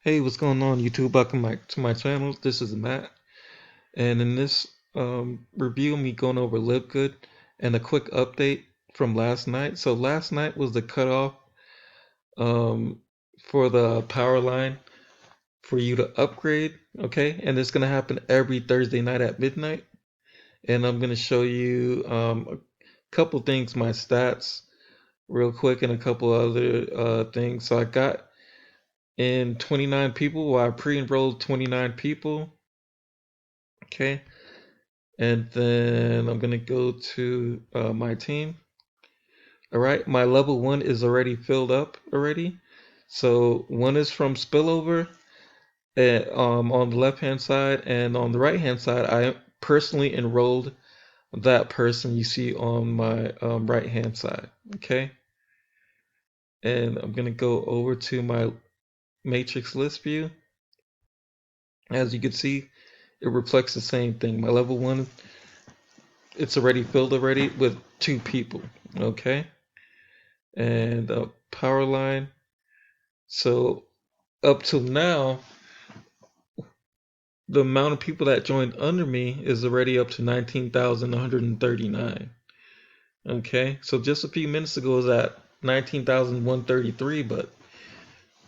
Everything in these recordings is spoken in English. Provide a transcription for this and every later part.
Hey, what's going on, YouTube? Welcome to my channel. This is Matt, and in this review, me going over Livegood and a quick update from last night. So last night was the cutoff um, for the power line for you to upgrade. Okay, and it's gonna happen every Thursday night at midnight. And I'm gonna show you a couple things, my stats, real quick, and a couple other things. So I got in 29 people. Well, I pre-enrolled 29 people. Okay. And then I'm gonna go to my team. All right, my level one is already filled up already. So one is from spillover on the left hand side, and on the right hand side, I personally enrolled that person you see on my right hand side. Okay, and I'm gonna go over to my matrix list view. As you can see, it reflects the same thing. My level one, it's already filled already with two people. Okay. And power line. So up till now, the amount of people that joined under me is already up to 19,139. Okay, so just a few minutes ago it was at 19,133, but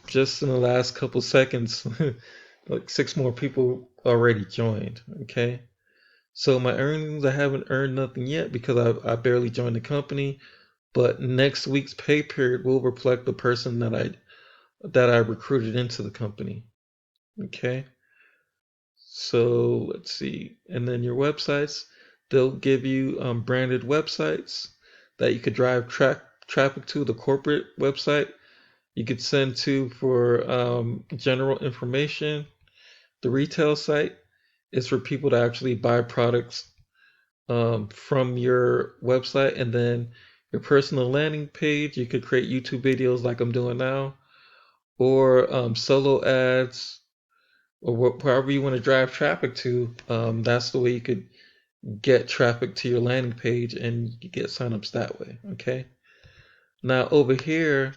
just in the last couple seconds, like six more people already joined. Okay, so my earnings, I haven't earned nothing yet because I barely joined the company, but next week's pay period will reflect the person that I recruited into the company. Okay. So let's see. And then your websites, they'll give you branded websites that you could drive traffic to. The corporate website you could send to for general information. The retail site is for people to actually buy products from your website. And then your personal landing page, you could create YouTube videos like I'm doing now, or solo ads, or wherever you want to drive traffic to. That's the way you could get traffic to your landing page and you get signups that way. Okay. Now over here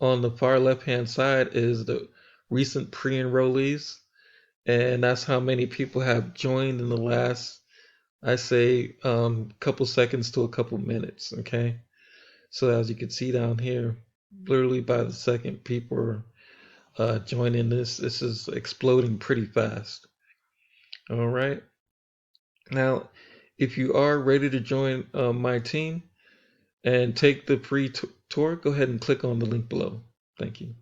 on the far left hand side is the recent pre-enrollees, and that's how many people have joined in the last, I say, couple seconds to a couple minutes. Okay. So as you can see down here, literally by the second people are joining this. This is exploding pretty fast. All right. Now, if you are ready to join my team and take the free tour, go ahead and click on the link below. Thank you.